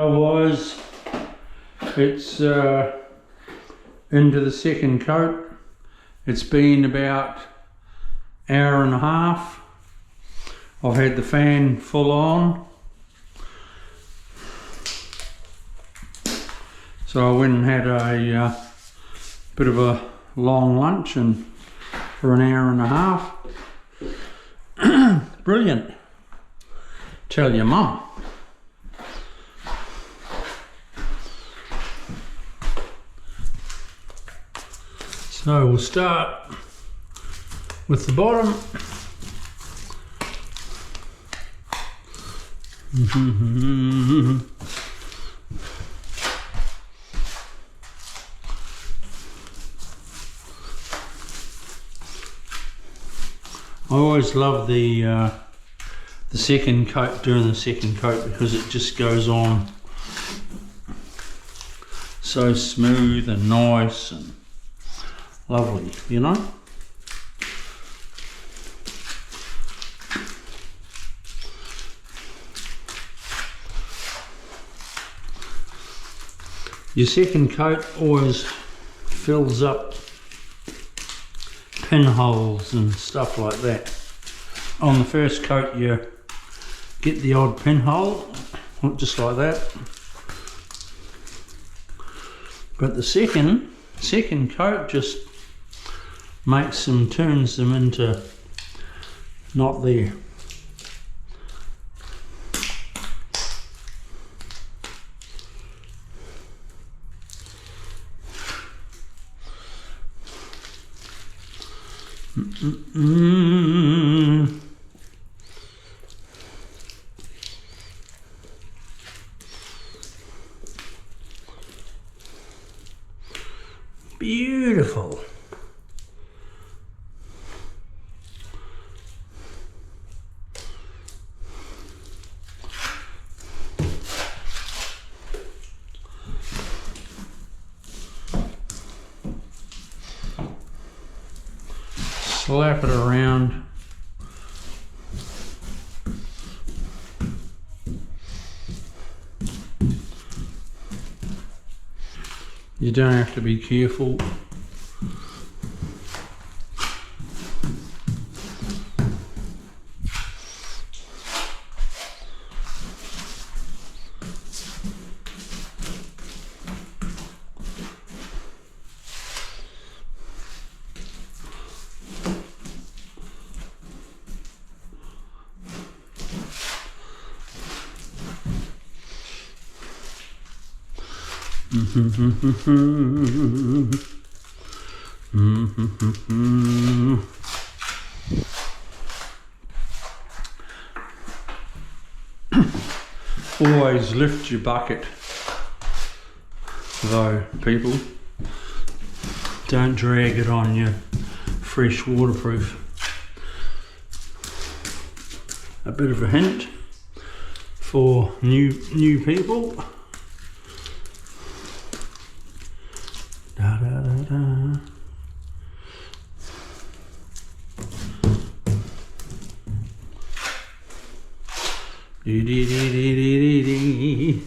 Otherwise, it's into the second coat. It's been about an hour and a half. I've had the fan full on. So I went and had a bit of a long lunch and for an hour and a half. Brilliant. Tell your mum. So we'll start with the bottom. I always love the second coat, doing the second coat, because it just goes on so smooth and nice and lovely, you know. Your second coat always fills up pinholes and stuff like that. On the first coat you get the odd pinhole, just like that. But the second coat just makes them, turns them into not there. Beautiful. Slap it around. You don't have to be careful. Always lift your bucket though, people. Don't drag it on your fresh waterproof. A bit of a hint for new people. Da, da, da, da. Dee, dee, dee, dee, dee, dee.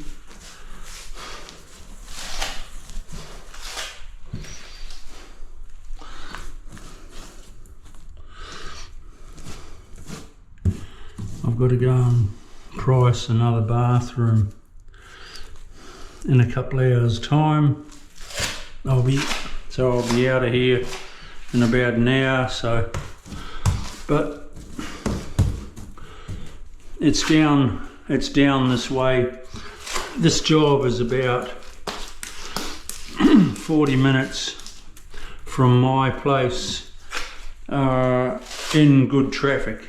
I've got to go and price another bathroom in a couple of hours time. I'll be out of here in about an hour, so, but it's down this way. This job is about 40 minutes from my place, in good traffic.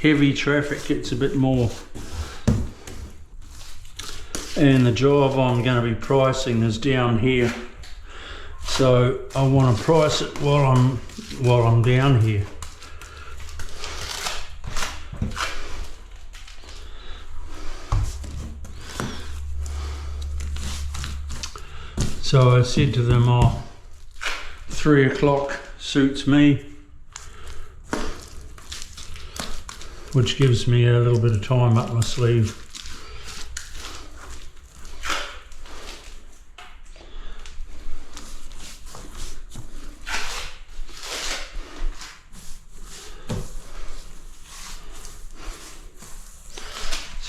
Heavy traffic gets a bit more. And the job I'm going to be pricing is down here. So I want to price it while I'm down here. So I said to them, 3 o'clock suits me, which gives me a little bit of time up my sleeve.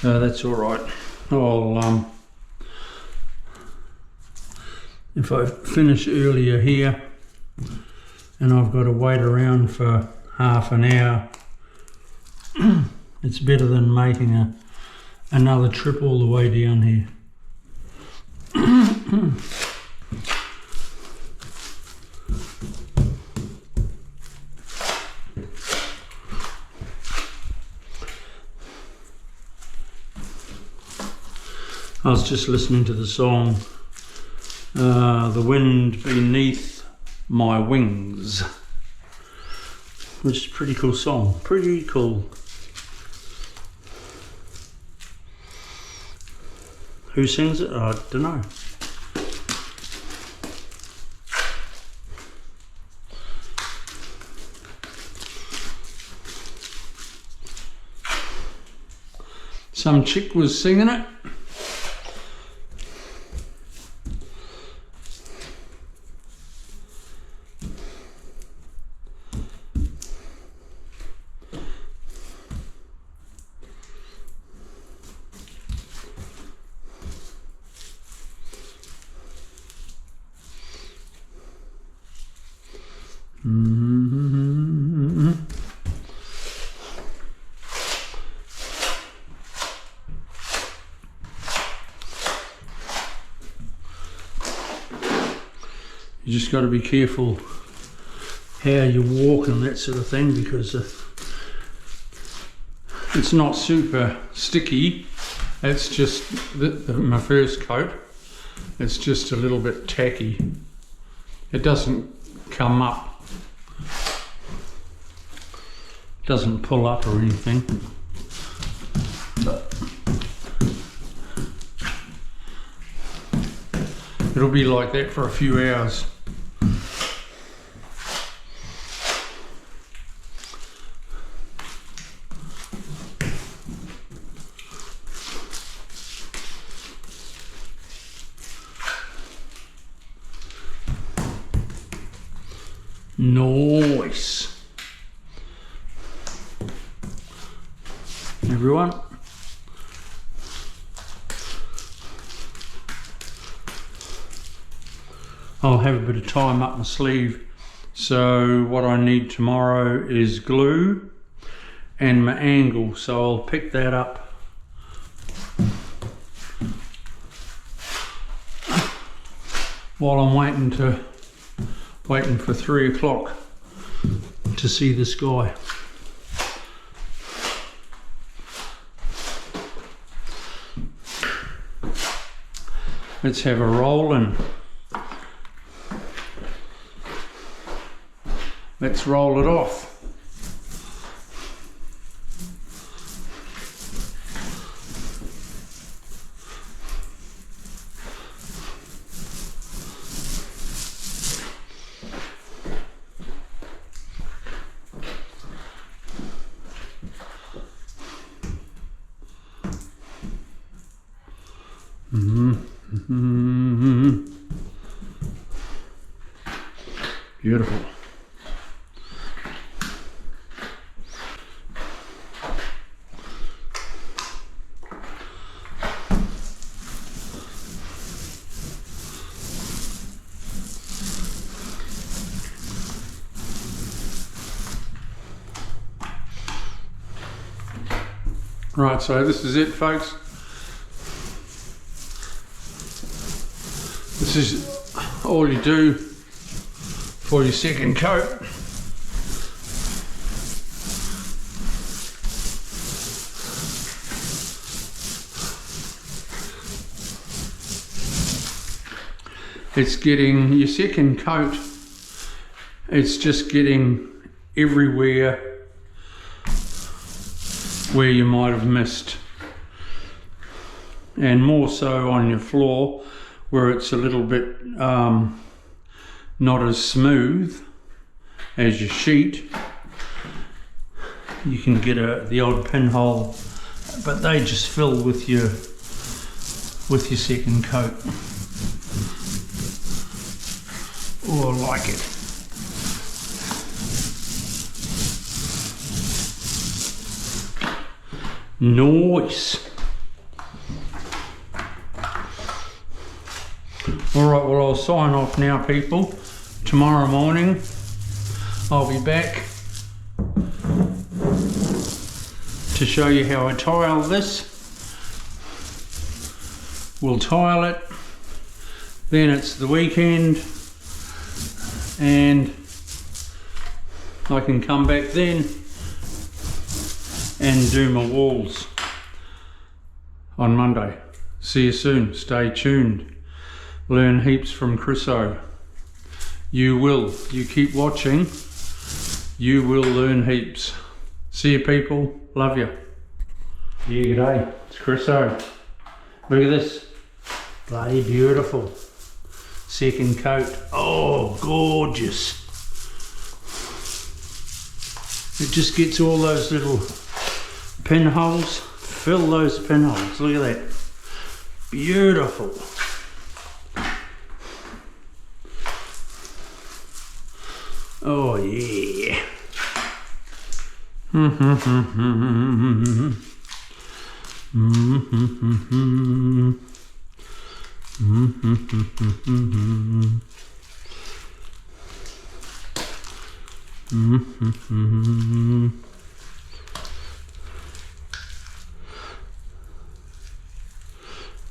That's all right. I'll if I finish earlier here and I've got to wait around for half an hour, it's better than making another trip all the way down here. I was just listening to the song The Wind Beneath My Wings, which is a pretty cool song, pretty cool. Who sings it? I don't know. Some chick was singing it. You just got to be careful how you walk and that sort of thing, because it's not super sticky. It's just my first coat. It's just a little bit tacky. It doesn't come up. It doesn't pull up or anything. But it'll be like that for a few hours. Nice. Everyone. I'll have a bit of time up my sleeve. So what I need tomorrow is glue and my angle. So I'll pick that up while I'm waiting for 3 o'clock to see the sky. Let's have a roll and let's roll it off. Beautiful. Right, so this is it, folks. This is all you do for your second coat. It's getting your second coat, it's just getting everywhere where you might have missed, and more so on your floor where it's a little bit not as smooth as your sheet. You can get the odd pinhole, but they just fill with your second coat. Oh, I like it. Nice. Alright, well I'll sign off now, people. Tomorrow morning I'll be back to show you how I tile this. We'll tile it, then it's the weekend and I can come back then and do my walls on Monday. See you soon, stay tuned. Learn heaps from Chris O. You will, you keep watching, you will learn heaps. See you people, love you. Yeah, g'day, it's Chris O. Look at this, bloody beautiful. Second coat, oh gorgeous. It just gets all those little pinholes, fill those pinholes, look at that. Beautiful. Oh yeah.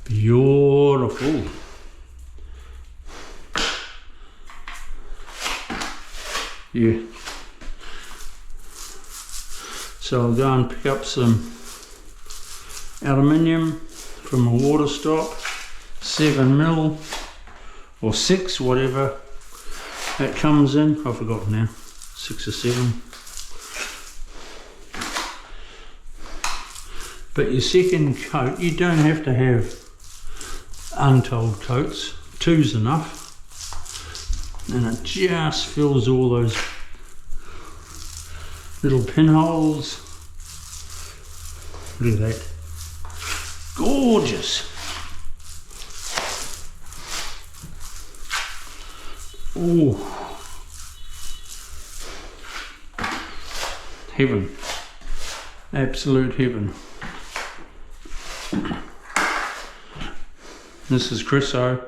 Beautiful. Yeah. So I'll go and pick up some aluminium from a water stop, 7mm or 6, whatever that comes in. I forgot now, 6 or 7. But your second coat, you don't have to have untold coats. 2's enough. And it just fills all those little pinholes. Look at that. Gorgeous. Oh. Heaven. Absolute heaven. This is Chris O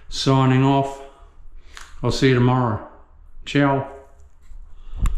signing off. I'll see you tomorrow. Ciao.